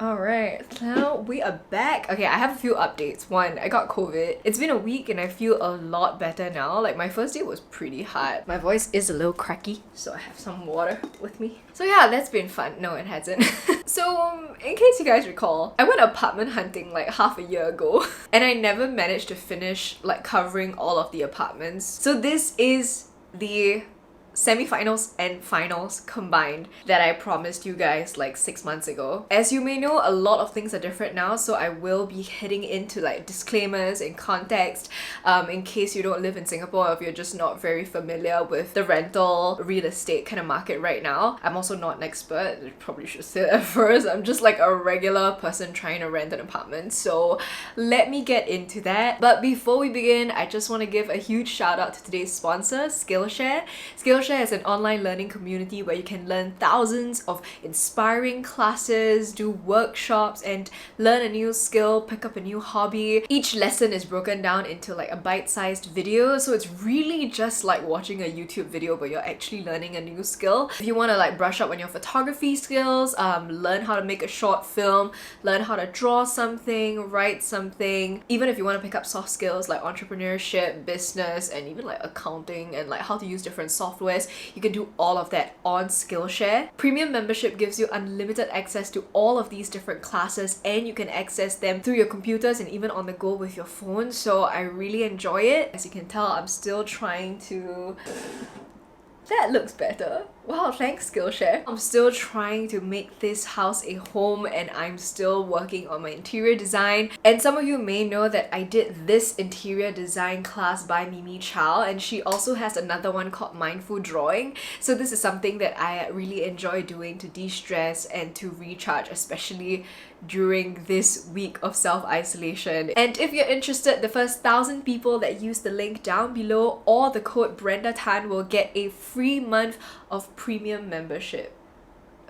Alright, now we are back. Okay, I have a few updates. One, I got COVID. It's been a week and I feel a lot better now. Like, my first day was pretty hard. My voice is a little cracky, so I have some water with me. So yeah, that's been fun. No, it hasn't. So, in case you guys recall, I went apartment hunting like half a year ago and I never managed to finish like covering all of the apartments. So this is the semi-finals and finals combined that I promised you guys like 6 months ago. As you may know, a lot of things are different now, so I will be heading into like disclaimers and context in case you don't live in Singapore or if you're just not very familiar with the rental real estate kind of market right now. I'm also not an expert, I probably should say that first. I'm just like a regular person trying to rent an apartment, so let me get into that. But before we begin, I just want to give a huge shout out to today's sponsor, SKILLSHare. SKILLSHare is an online learning community where you can learn thousands of inspiring classes, do workshops, and learn a new skill, pick up a new hobby. Each lesson is broken down into like a bite-sized video, so it's really just like watching a YouTube video but you're actually learning a new skill. If you want to like brush up on your photography skills, learn how to make a short film, learn how to draw something, write something, even if you want to pick up soft skills like entrepreneurship, business, and even like accounting and like how to use different software, you can do all of that on SKILLSHare. Premium membership gives you unlimited access to all of these different classes and you can access them through your computers and even on the go with your phone, so I really enjoy it. As you can tell, I'm still trying to... That looks better. Wow, thanks SKILLSHare. I'm still trying to make this house a home and I'm still working on my interior design. And some of you may know that I did this interior design class by Mimi Chow, and she also has another one called Mindful Drawing. So this is something that I really enjoy doing to de-stress and to recharge, especially during this week of self-isolation. And if you're interested, the first 1,000 people that use the link down below or the code Brenda Tan will get a free month of premium membership.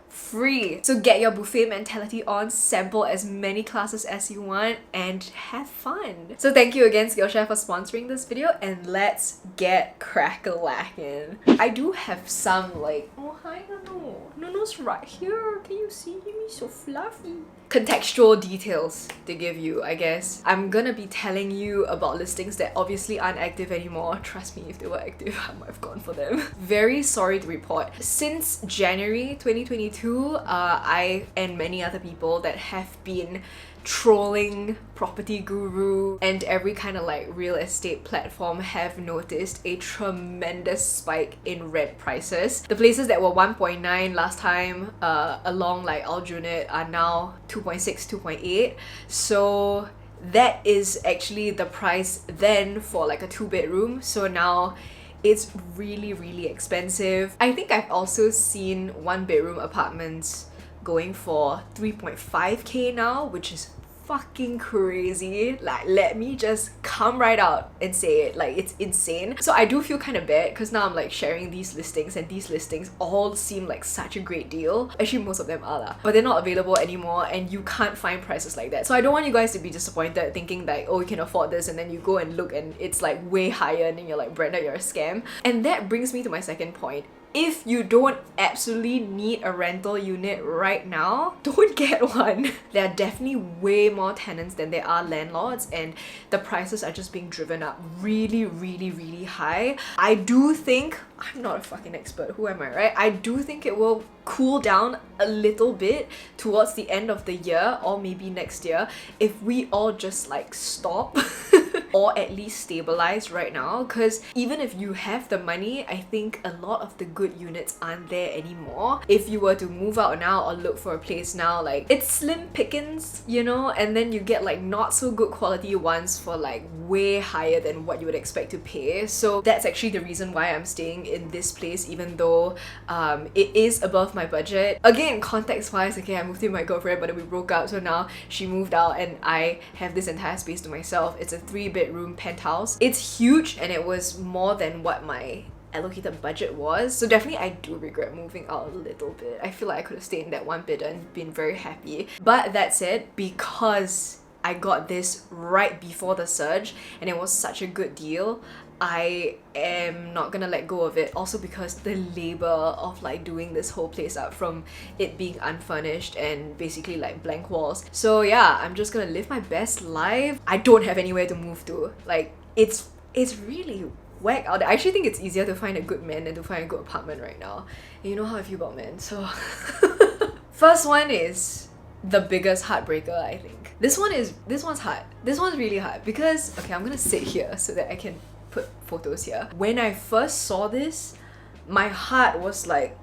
Free! So get your buffet mentality on, sample as many classes as you want, and have fun! So thank you again SKILLSHare for sponsoring this video, and let's get crack-a-lackin'. I do have some like... Oh hi Nunu! Nunu's right here! Can you see me? So fluffy! Contextual details to give you, I guess. I'm gonna be telling you about listings that obviously aren't active anymore. Trust me, if they were active, I might have gone for them. Very sorry to report. Since January 2022, I and many other people that have been trolling Property Guru and every kind of like real estate platform have noticed a tremendous spike in rent prices. The places that were 1.9 last time along like Aljunied are now 2.6, 2.8. So that is actually the price then for like a 2-bedroom. So now it's really expensive. I think I've also seen 1-bedroom apartments going for 3.5k now, which is fucking crazy. Like, let me just come right out and say it. Like, it's insane. So I do feel kind of bad because now I'm like sharing these listings and these listings all seem like such a great deal. Actually, most of them are lah, but they're not available anymore and you can't find prices like that. So I don't want you guys to be disappointed thinking like, oh, you can afford this, and then you go and look and it's like way higher and then you're like, Brenda, you're a scam. And that brings me to my second point. If you don't absolutely need a rental unit right now, don't get one. There are definitely way more tenants than there are landlords, and the prices are just being driven up really high. I do think, I'm not a fucking expert, who am I, right? I do think it will cool down a little bit towards the end of the year or maybe next year if we all just like stop or at least stabilize right now, because even if you have the money, I think a lot of the good units aren't there anymore. If you were to move out now or look for a place now, like, it's slim pickings, you know, and then you get like not so good quality ones for like way higher than what you would expect to pay. So that's actually the reason why I'm staying in this place, even though it is above my budget. Again, context wise, okay, I moved in with my girlfriend, but then we broke up, so now she moved out and I have this entire space to myself. It's a 3-bedroom penthouse. It's huge and it was more than what my allocated budget was, so definitely I do regret moving out a little bit. I feel like I could have stayed in that 1 bed and been very happy. But that said, because I got this right before the surge and it was such a good deal. I am not gonna let go of it, also because the labor of like doing this whole place up from it being unfurnished and basically like blank walls. So yeah, I'm just gonna live my best life. I don't have anywhere to move to. Like it's really whack out there. I actually think it's easier to find a good man than to find a good apartment right now. And you know how I feel about men, so first one is the biggest heartbreaker, I think. This one's hard. This one's really hard because, okay, I'm gonna sit here so that I can put photos here. When I first saw this, my heart was like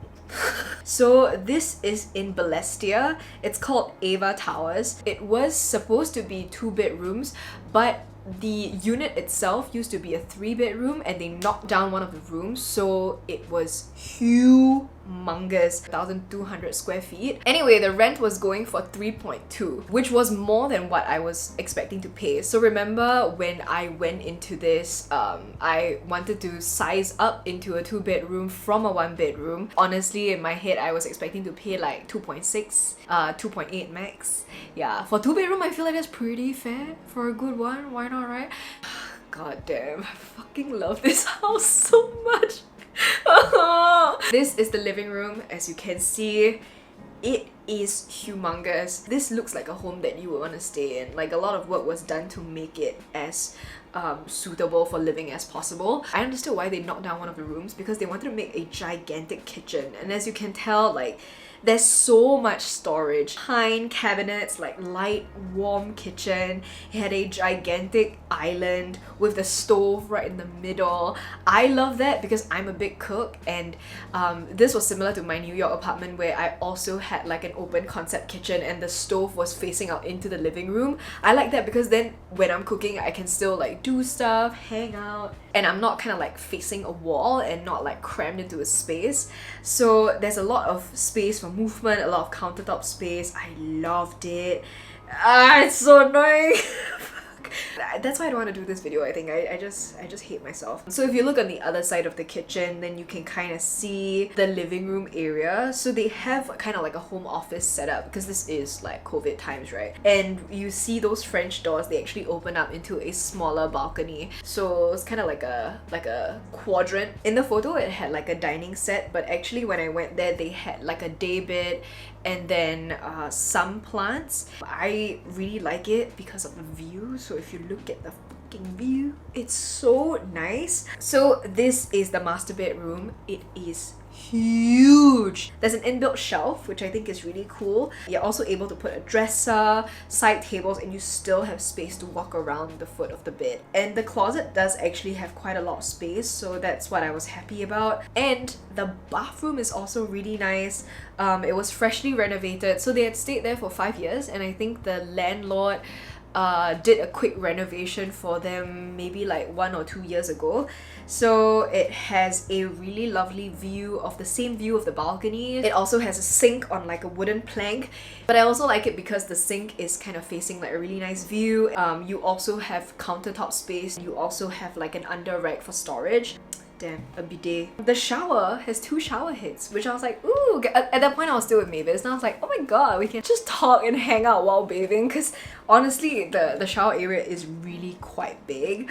so this is in Balestia. It's called Ava Towers. It was supposed to be 2 bedrooms, but the unit itself used to be a 3-bedroom and they knocked down one of the rooms, so it was humongous, 1,200 square feet. Anyway, the rent was going for 3.2, which was more than what I was expecting to pay. So remember when I went into this, I wanted to size up into a 2-bedroom from a 1-bedroom. Honestly, in my head, I was expecting to pay like 2.6, 2.8 max. Yeah, for 2-bedroom, I feel like that's pretty fair for a good one. Why not, right? God damn, I fucking love this house so much. This is the living room. As you can see, it is humongous. This looks like a home that you would want to stay in. Like, a lot of work was done to make it as suitable for living as possible. I understood why they knocked down one of the rooms, because they wanted to make a gigantic kitchen, and as you can tell, like, there's so much storage. Pine cabinets, like light, warm kitchen. It had a gigantic island with the stove right in the middle. I love that because I'm a big cook, and this was similar to my New York apartment where I also had like an open concept kitchen and the stove was facing out into the living room. I like that because then when I'm cooking, I can still like do stuff, hang out, and I'm not kind of like facing a wall and not like crammed into a space. So there's a lot of space for movement, a lot of countertop space. I loved it. It's so annoying. That's why I don't want to do this video. I think I just hate myself. So if you look on the other side of the kitchen, then you can kind of see the living room area. So they have kind of like a home office setup because this is like COVID times, right? And you see those French doors, they actually open up into a smaller balcony. So it's kind of like a quadrant. In the photo, it had like a dining set, but actually when I went there, they had like a day bed and then some plants. I really like it because of the view. So if you look at the fucking view, it's so nice. So this is the master bedroom. It is huge. There's an inbuilt shelf, which I think is really cool. You're also able to put a dresser, side tables, and you still have space to walk around the foot of the bed. And the closet does actually have quite a lot of space, so that's what I was happy about. And the bathroom is also really nice. It was freshly renovated, so they had stayed there for 5 years, and I think the landlord did a quick renovation for them maybe like 1 or 2 years ago. So it has a really lovely view of the same view of the balcony. It also has a sink on like a wooden plank, but I also like it because the sink is kind of facing like a really nice view. You also have countertop space. You also have like an under rack for storage. Damn, a bidet. The shower has 2 shower heads, which I was like, ooh. At that point I was still with Mavis, and I was like, oh my god, we can just talk and hang out while bathing, because honestly the shower area is really quite big.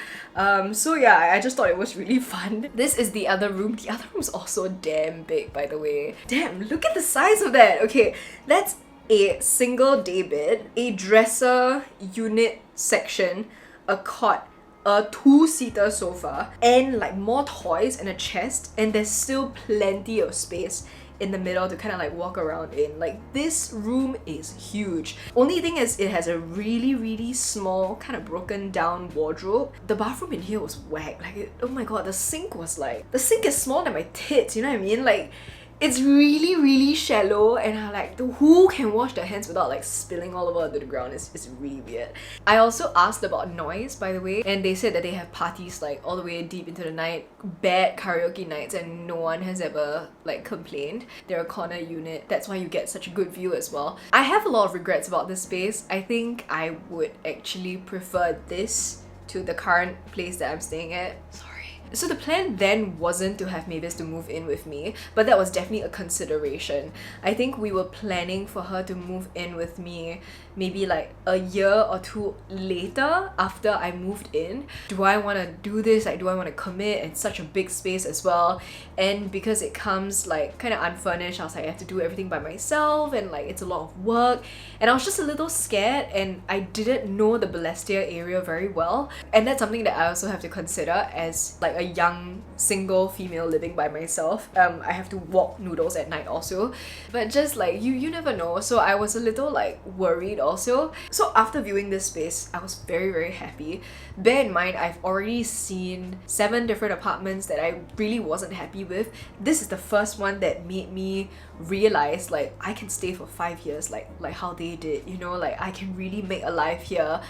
So yeah, I just thought it was really fun. This is the other room. The other room's also damn big, by the way. Damn, look at the size of that. Okay, that's a single day bed, a dresser unit section, a cot, a 2-seater sofa, and like more toys and a chest, and there's still plenty of space in the middle to kind of like walk around in. Like, this room is huge. Only thing is it has a really small kind of broken down wardrobe. The bathroom in here was whack. Like, oh my god, the sink is smaller than my tits, you know what I mean? Like, it's really shallow, and I like, who can wash their hands without like spilling all over onto the ground? It's really weird. I also asked about noise, by the way, and they said that they have parties like all the way deep into the night, bad karaoke nights, and no one has ever like complained. They're a corner unit, that's why you get such a good view as well. I have a lot of regrets about this space. I think I would actually prefer this to the current place that I'm staying at. Sorry. So the plan then wasn't to have Mavis to move in with me, but that was definitely a consideration. I think we were planning for her to move in with me maybe like a year or two later after I moved in. Do I want to do this? Like, do I want to commit in such a big space as well? And because it comes like kind of unfurnished, I was like, I have to do everything by myself and like it's a lot of work. And I was just a little scared and I didn't know the Balestier area very well. And that's something that I also have to consider as like a young single female living by myself. I have to walk noodles at night also. But just like you never know. So I was a little like worried also. So after viewing this space, I was very, very happy. Bear in mind, I've already seen 7 different apartments that I really wasn't happy with. This is the first one that made me realize like I can stay for 5 years like how they did, you know, like I can really make a life here.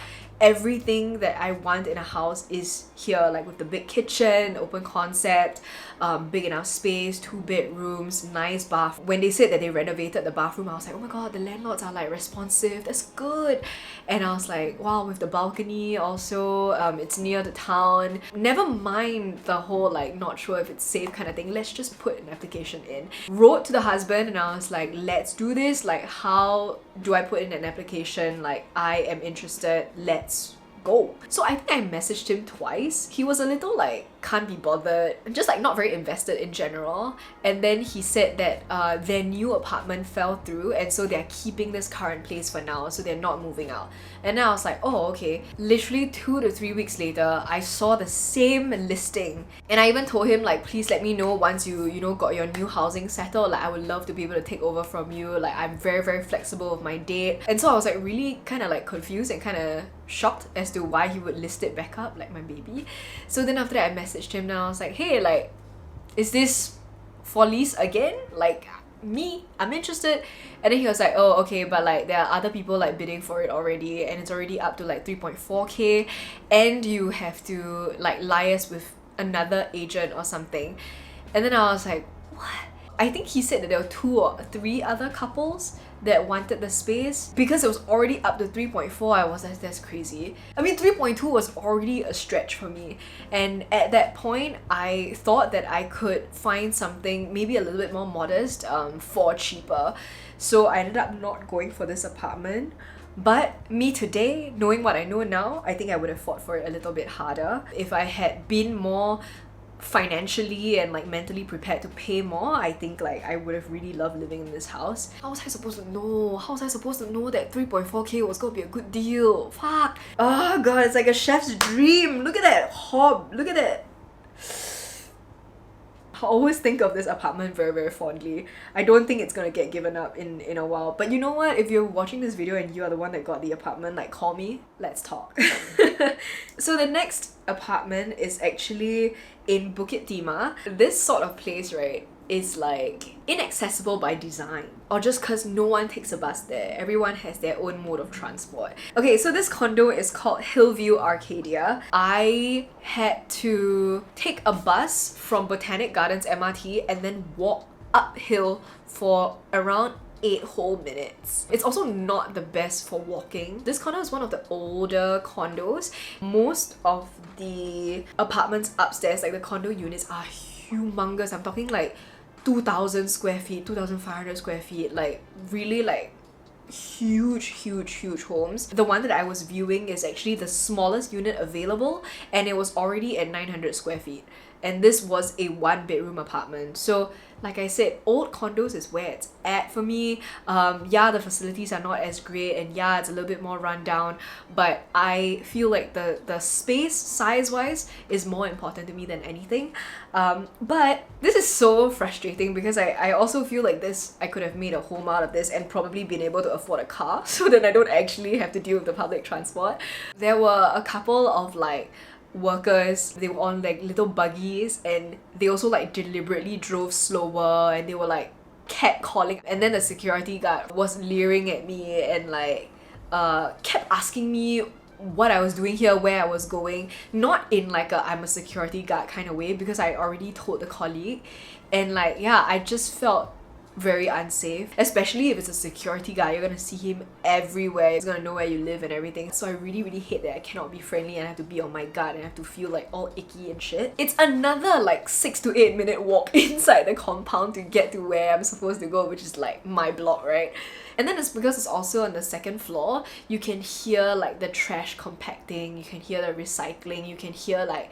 Everything that I want in a house is here, like with the big kitchen, open concept, big enough space, 2 bedrooms, nice bath. When they said that they renovated the bathroom, I was like, oh my god, the landlords are like responsive, that's good. And I was like, wow, with the balcony also, it's near the town. Never mind the whole like not sure if it's safe kind of thing, let's just put an application in. Wrote to the husband and I was like, let's do this, like how do I put in an application, like I am interested, let's go. So I think I messaged him twice. He was a little like can't be bothered, just like not very invested in general. And then he said that their new apartment fell through and so they're keeping this current place for now, so they're not moving out. And then I was like, oh okay. Literally 2 to 3 weeks later, I saw the same listing and I even told him like, please let me know once you know got your new housing settled, like I would love to be able to take over from you, like I'm very, very flexible with my date. And so I was like really kind of like confused and kind of shocked as to why he would list it back up like my baby. So then after that I messaged him and I was like, hey, like is this for lease again? Like me, I'm interested. And then he was like, oh okay, but like there are other people like bidding for it already and it's already up to like 3.4k and you have to like liaise with another agent or something. And then I was like, what? I think he said that there were 2 or 3 other couples that wanted the space. Because it was already up to 3.4, I was like, that's crazy. I mean 3.2 was already a stretch for me, and at that point I thought that I could find something maybe a little bit more modest for cheaper. So I ended up not going for this apartment. But me today, knowing what I know now, I think I would have fought for it a little bit harder. If I had been more financially and like mentally prepared to pay more, I think like I would have really loved living in this house. How was I supposed to know? How was I supposed to know that 3.4k was gonna be a good deal? Fuck. Oh god, it's like a chef's dream. Look at that hob. Look at that. I always think of this apartment very, very fondly. I don't think it's gonna get given up in a while. But you know what? If you're watching this video and you are the one that got the apartment, like call me, let's talk. So the next apartment is actually in Bukit Timah. This sort of place, right, is like inaccessible by design, or just because no one takes a bus there. Everyone has their own mode of transport. Okay, so this condo is called Hillview Arcadia. I had to take a bus from Botanic Gardens MRT and then walk uphill for around 8 whole minutes. It's also not the best for walking. This condo is one of the older condos. Most of the apartments upstairs, like the condo units, are humongous. I'm talking like 2,000 square feet, 2,500 square feet, like really like huge homes. The one that I was viewing is actually the smallest unit available and it was already at 900 square feet. And this was a 1-bedroom apartment. So like I said, old condos is where it's at for me. Yeah, the facilities are not as great and yeah, it's a little bit more rundown, but I feel like the space size-wise is more important to me than anything. But this is so frustrating because I also feel like I could have made a home out of this and probably been able to afford a car so that I don't actually have to deal with the public transport. There were a couple of like workers, they were on like little buggies and they also like deliberately drove slower and they were like catcalling, and then the security guard was leering at me and like kept asking me what I was doing here, where I was going, not in like a I'm a security guard kind of way because I already told the colleague. And like yeah, I just felt very unsafe, especially if it's a security guy. You're gonna see him everywhere. He's gonna know where you live and everything. So I really hate that I cannot be friendly and I have to be on my guard and I have to feel like all icky and shit. It's another like 6 to 8 minute walk inside the compound to get to where I'm supposed to go, which is like my block, right? And then it's because it's also on the second floor, you can hear like the trash compacting, you can hear the recycling, you can hear like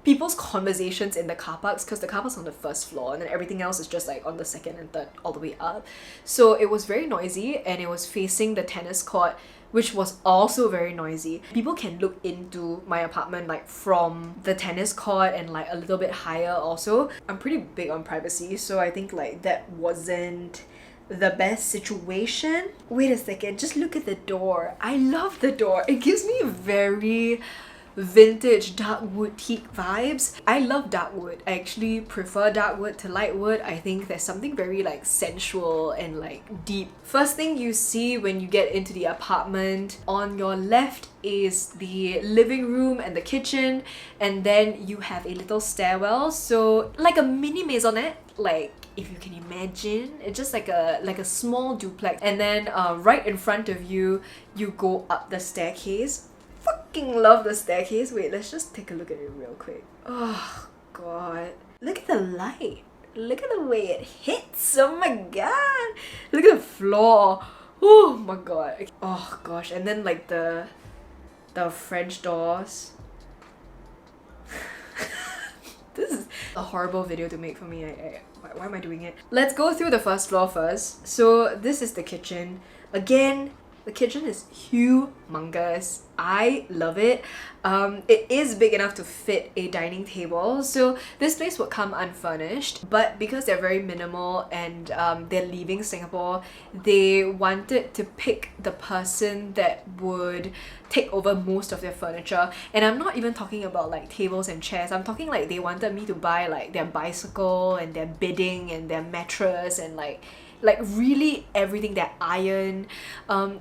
people's conversations in the car parks, because the car park's on the first floor and then everything else is just like on the second and third all the way up. So it was very noisy and it was facing the tennis court, which was also very noisy. People can look into my apartment like from the tennis court and like a little bit higher also. I'm pretty big on privacy, so I think like that wasn't the best situation. Wait a second, just look at the door. I love the door. It gives me very vintage dark wood teak vibes. I love dark wood. I actually prefer dark wood to light wood. I think there's something very like sensual and like deep. First thing you see when you get into the apartment, on your left is the living room and the kitchen, and then you have a little stairwell, so like a mini maisonette, like if you can imagine. It's just like a small duplex, and then right in front of you, you go up the staircase. Fucking love the staircase. Wait, let's just take a look at it real quick. Oh god, look at the light, look at the way it hits. Oh my god, look at the floor. Oh my god. Oh gosh. And then like the French doors. This is a horrible video to make for me. Why am I doing it? Let's go through the first floor first. So this is the kitchen. Again, the kitchen is humongous. I love it. It is big enough to fit a dining table, so this place would come unfurnished, but because they're very minimal and they're leaving Singapore, they wanted to pick the person that would take over most of their furniture. And I'm not even talking about like tables and chairs. I'm talking like they wanted me to buy like their bicycle and their bedding and their mattress and like really everything, their iron.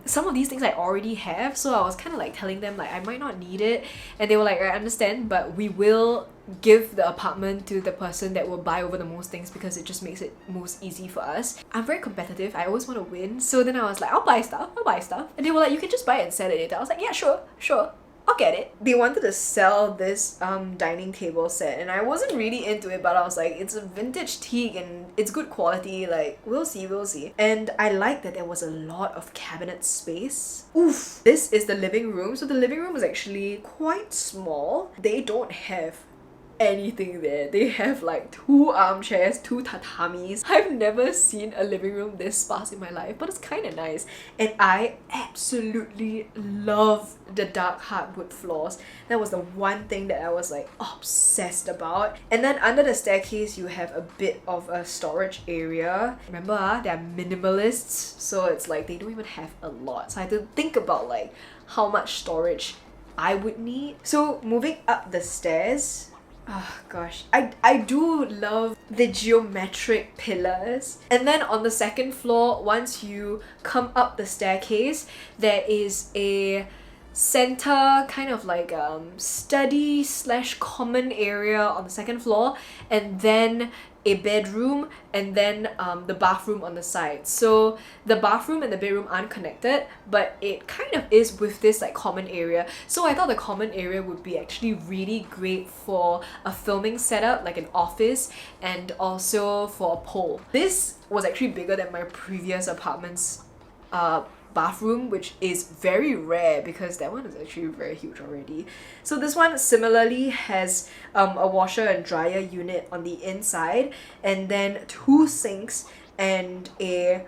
Some of these things I already have, so I was kind of like telling them like I might not need it, and they were like, I understand, but we will give the apartment to the person that will buy over the most things because it just makes it most easy for us. I'm very competitive. I always want to win, so then I was like, I'll buy stuff, and they were like, you can just buy it and sell it later. I was like, yeah, sure, I'll get it. They wanted to sell this dining table set, and I wasn't really into it, but I was like, it's a vintage teak and it's good quality, like we'll see. And I liked that there was a lot of cabinet space. Oof. This is the living room. So the living room is actually quite small. They don't have anything there. They have like 2 armchairs, 2 tatamis. I've never seen a living room this sparse in my life, but it's kind of nice. And I absolutely love the dark hardwood floors. That was the one thing that I was like obsessed about. And then under the staircase, you have a bit of a storage area. Remember, they're minimalists, so it's like they don't even have a lot. So I had to think about like how much storage I would need. So moving up the stairs, oh gosh, I do love the geometric pillars. And then on the second floor, once you come up the staircase, there is a center kind of like study slash common area on the second floor, and then a bedroom, and then the bathroom on the side. So the bathroom and the bedroom aren't connected, but it kind of is with this like common area. So I thought the common area would be actually really great for a filming setup, like an office, and also for a pole. This was actually bigger than my previous apartment's bathroom, which is very rare because that one is actually very huge already. So this one similarly has a washer and dryer unit on the inside, and then 2 sinks and a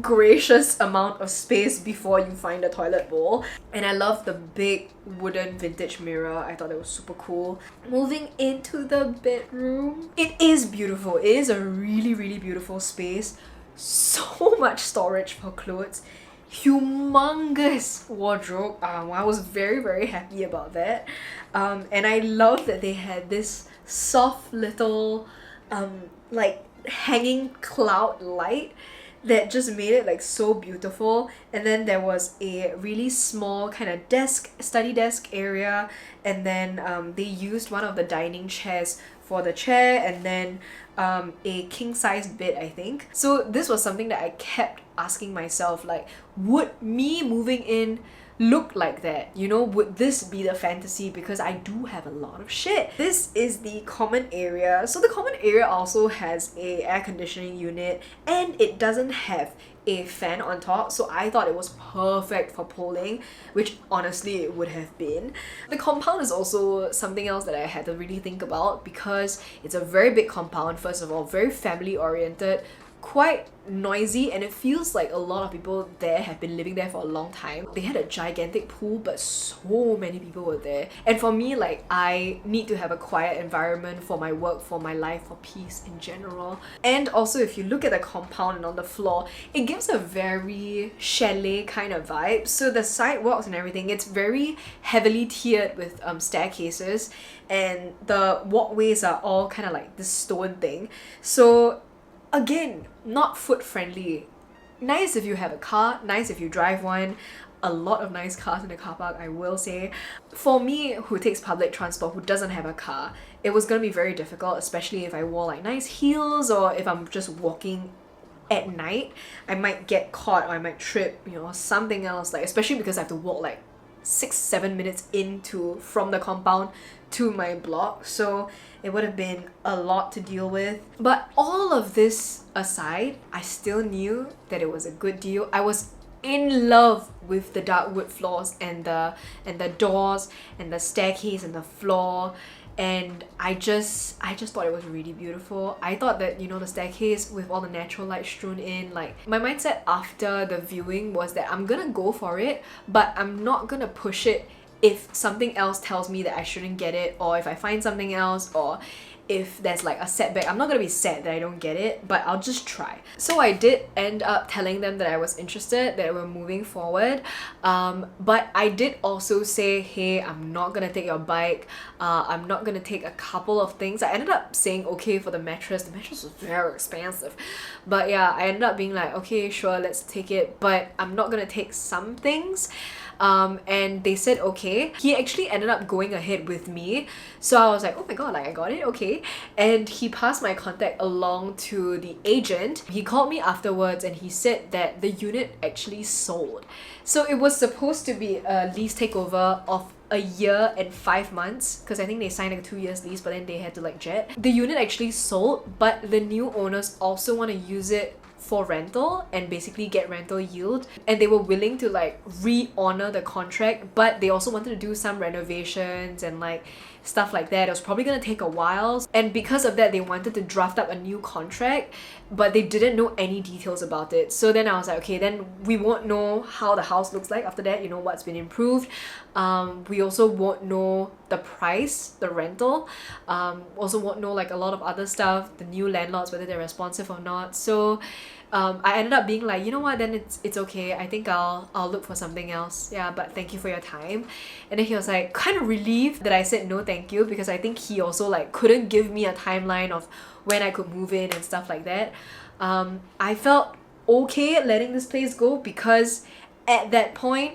gracious amount of space before you find a toilet bowl. And I love the big wooden vintage mirror. I thought it was super cool. Moving into the bedroom, it is beautiful. It is a really beautiful space. So much storage for clothes, humongous wardrobe. I was very happy about that. And I love that they had this soft little like hanging cloud light that just made it like so beautiful. And then there was a really small kind of study desk area, and then they used one of the dining chairs for the chair, and then a king-size bed, I think. So this was something that I kept asking myself, like, would me moving in look like that? You know, would this be the fantasy? Because I do have a lot of shit. This is the common area. So the common area also has a air conditioning unit, and it doesn't have a fan on top, so I thought it was perfect for polling, which honestly it would have been. The compound is also something else that I had to really think about, because it's a very big compound. First of all, very family oriented, quite noisy, and it feels like a lot of people there have been living there for a long time. They had a gigantic pool, but so many people were there. And for me, like, I need to have a quiet environment for my work, for my life, for peace in general. And also, if you look at the compound and on the floor, it gives a very chalet kind of vibe. So the sidewalks and everything, it's very heavily tiered with staircases, and the walkways are all kind of like this stone thing. So again, not foot friendly. Nice if you have a car, nice if you drive one. A lot of nice cars in the car park, I will say. For me, who takes public transport, who doesn't have a car, it was gonna be very difficult, especially if I wore like nice heels, or if I'm just walking at night. I might get caught, or I might trip, you know, something else, like, especially because I have to walk like 6-7 minutes from the compound to my block. So it would have been a lot to deal with. But all of this aside, I still knew that it was a good deal. I was in love with the dark wood floors and the doors and the staircase and the floor, and I just thought it was really beautiful. I thought that, you know, the staircase with all the natural light strewn in, like, my mindset after the viewing was that I'm gonna go for it, but I'm not gonna push it if something else tells me that I shouldn't get it, or if I find something else, or if there's like a setback. I'm not gonna be sad that I don't get it, but I'll just try. So I did end up telling them that I was interested, that we're moving forward, but I did also say, hey, I'm not gonna take your bike, I'm not gonna take a couple of things. I ended up saying okay for the mattress. The mattress was very expensive, but yeah, I ended up being like, okay, sure, let's take it, but I'm not gonna take some things. And they said okay. He actually ended up going ahead with me, so I was like, oh my god, like, I got it, okay. And he passed my contact along to the agent. He called me afterwards and he said that the unit actually sold. So it was supposed to be a lease takeover of a year and 5 months, because I think they signed like a 2 years lease, but then they had to like jet. The unit actually sold, but the new owners also want to use it for rental and basically get rental yield, and they were willing to like re-honor the contract, but they also wanted to do some renovations and like stuff like that. It was probably gonna take a while, and because of that they wanted to draft up a new contract, but they didn't know any details about it. So then I was like, okay, then we won't know how the house looks like after that, you know, what's been improved. We also won't know the price, the rental, also won't know like a lot of other stuff, the new landlords, whether they're responsive or not. So I ended up being like, you know what, then it's okay, I think I'll look for something else, yeah, but thank you for your time. And then he was like kind of relieved that I said no thank you, because I think he also like couldn't give me a timeline of when I could move in and stuff like that. I felt okay letting this place go, because at that point,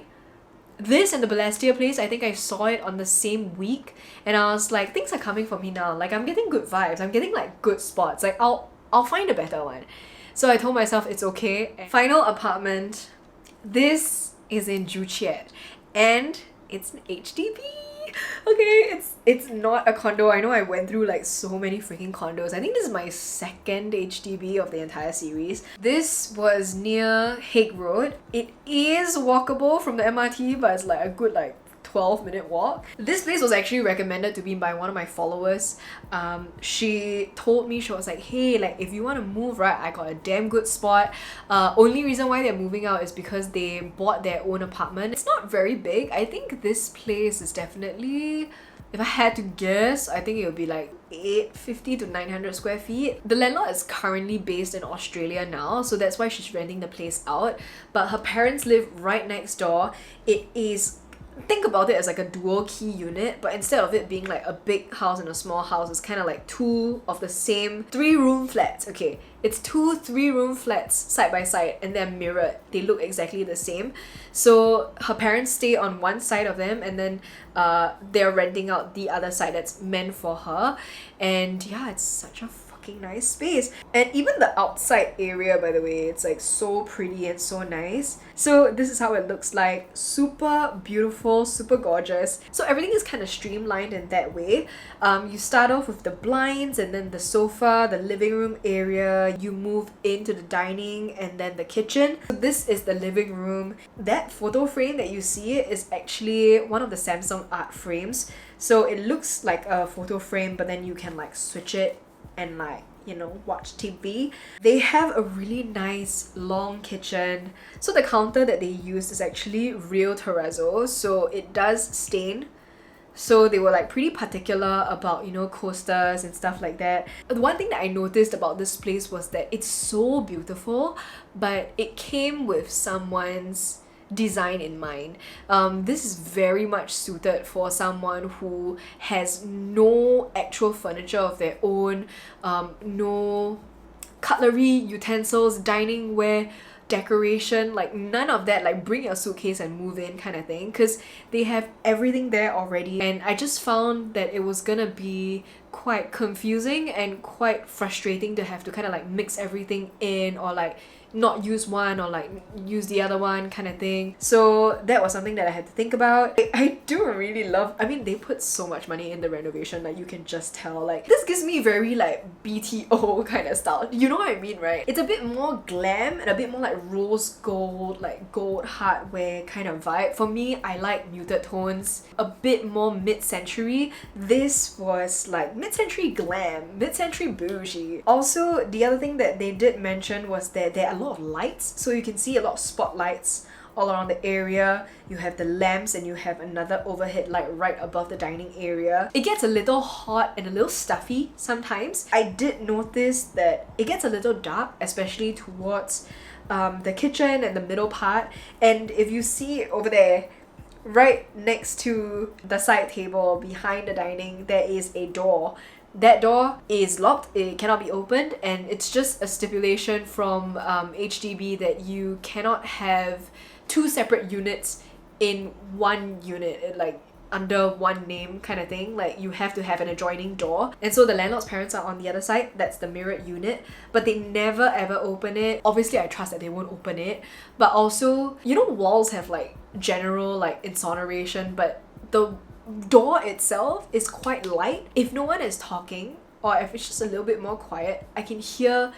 this and the Balestier place, I think I saw it on the same week, and I was like, things are coming for me now, like I'm getting good vibes, I'm getting like good spots, like I'll find a better one. So I told myself it's okay. Final apartment. This is in Juchiat, and it's an HDB. Okay, it's not a condo. I know I went through like so many freaking condos. I think this is my second HDB of the entire series. This was near Hague Road. It is walkable from the MRT, but it's like a good like 12-minute walk. This place was actually recommended to me by one of my followers. She told me, she was like, hey, like if you want to move, right, I got a damn good spot. Only reason why they're moving out is because they bought their own apartment. It's not very big. I think this place is definitely, if I had to guess, I think it would be like 850 to 900 square feet. The landlord is currently based in Australia now, so that's why she's renting the place out. But her parents live right next door. It is think about it as like a dual key unit, but instead of it being like a big house and a small house, it's kind of like two of the same 3-room flats. Okay, it's 2 3-room flats side by side and they're mirrored. They look exactly the same. So her parents stay on one side of them, and then they're renting out the other side that's meant for her. And yeah, it's such a fucking nice space. And even the outside area, by the way, it's like so pretty and so nice. So this is how it looks like. Super beautiful, super gorgeous. So everything is kind of streamlined in that way. You start off with the blinds and then the sofa, the living room area. You move into the dining and then the kitchen. So this is the living room. That photo frame that you see is actually one of the Samsung art frames. So it looks like a photo frame, but then you can like switch it and like, you know, watch TV. They have a really nice long kitchen. So the counter that they use is actually real terrazzo, so it does stain. So they were like pretty particular about, you know, coasters and stuff like that. The one thing that I noticed about this place was that it's so beautiful, but it came with someone's design in mind. This is very much suited for someone who has no actual furniture of their own, no cutlery, utensils, dining ware, decoration, like none of that. Like bring your suitcase and move in kind of thing, because they have everything there already. And I just found that it was gonna be quite confusing and quite frustrating to have to kind of like mix everything in, or like not use one or like use the other one kind of thing. So that was something that I had to think about. I do really love, I mean, they put so much money in the renovation, like you can just tell. Like this gives me very like BTO kind of style, you know what I mean, right? It's a bit more glam and a bit more like rose gold, like gold hardware kind of vibe. For me, I like muted tones, a bit more mid-century. This was like mid-century glam, mid-century bougie. Also, the other thing that they did mention was that there are a lot of lights, so you can see a lot of spotlights all around the area. You have the lamps and you have another overhead light right above the dining area. It gets a little hot and a little stuffy sometimes. I did notice that it gets a little dark, especially towards the kitchen and the middle part. And if you see over there, right next to the side table behind the dining, there is a door. That door is locked, it cannot be opened, and it's just a stipulation from HDB that you cannot have 2 separate units in one unit, like under one name kind of thing. Like you have to have an adjoining door. And so the landlord's parents are on the other side, that's the mirrored unit, but they never ever open it. Obviously I trust that they won't open it, but also, you know, walls have like general like insonoration, but the door itself is quite light. If no one is talking, or if it's just a little bit more quiet, I can hear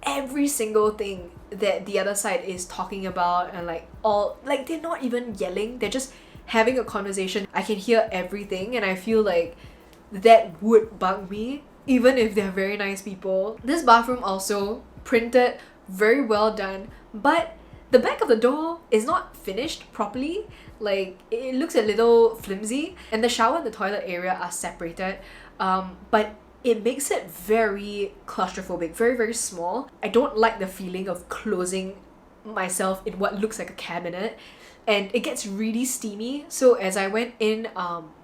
every single thing that the other side is talking about. And like all, like they're not even yelling, they're just having a conversation. I can hear everything, and I feel like that would bug me even if they're very nice people. This bathroom also printed, very well done, but the back of the door is not finished properly. Like it looks a little flimsy, and the shower and the toilet area are separated, but it makes it very claustrophobic, very very small. I don't like the feeling of closing myself in what looks like a cabinet, and it gets really steamy. So as I went in,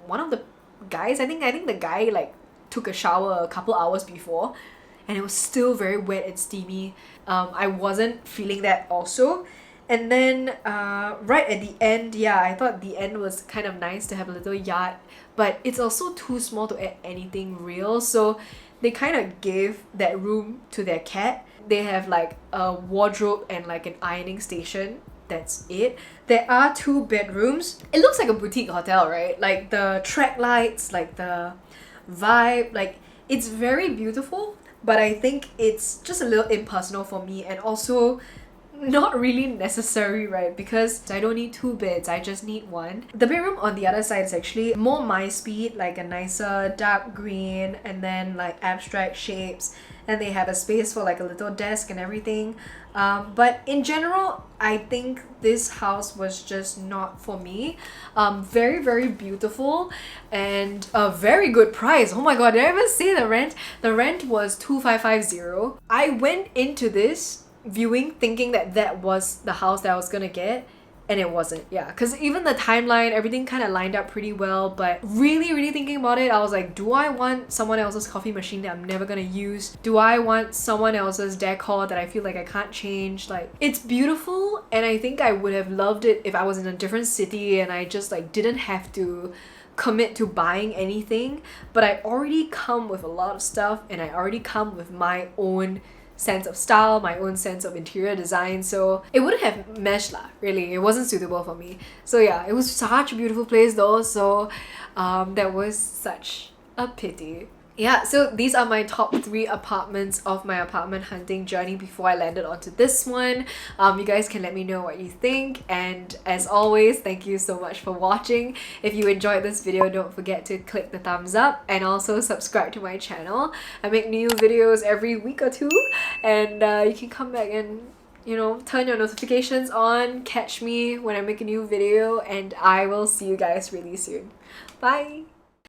one of the guys, I think the guy like took a shower a couple hours before, and it was still very wet and steamy. I wasn't feeling that also. And then right at the end, yeah, I thought the end was kind of nice to have a little yard, but it's also too small to add anything real. So they kind of gave that room to their cat. They have like a wardrobe and like an ironing station. That's it. There are 2 bedrooms. It looks like a boutique hotel, right? Like the track lights, like the vibe, like it's very beautiful, but I think it's just a little impersonal for me, and also not really necessary, right? Because I don't need 2 beds, I just need 1. The bedroom on the other side is actually more my speed, like a nicer dark green and then like abstract shapes, and they have a space for like a little desk and everything. But in general, I think this house was just not for me. Very very beautiful and a very good price. Oh my god, did I even say the rent? The rent was 2,550. I went into this viewing thinking that that was the house that I was gonna get, and it wasn't. Yeah, because even the timeline, everything kind of lined up pretty well, but really thinking about it, I was like, do I want someone else's coffee machine that I'm never gonna use? Do I want someone else's decor that I feel like I can't change? Like, it's beautiful, and I think I would have loved it if I was in a different city and I just like didn't have to commit to buying anything, but I already come with a lot of stuff, and I already come with my own sense of style, my own sense of interior design, so it wouldn't have meshed lah, really. It wasn't suitable for me. So yeah, it was such a beautiful place though, so that was such a pity. Yeah, so these are my top 3 apartments of my apartment hunting journey before I landed onto this one. You guys can let me know what you think, and as always, thank you so much for watching. If you enjoyed this video, don't forget to click the thumbs up and also subscribe to my channel. I make new videos every week or 2, and you can come back and, you know, turn your notifications on, catch me when I make a new video, and I will see you guys really soon. Bye!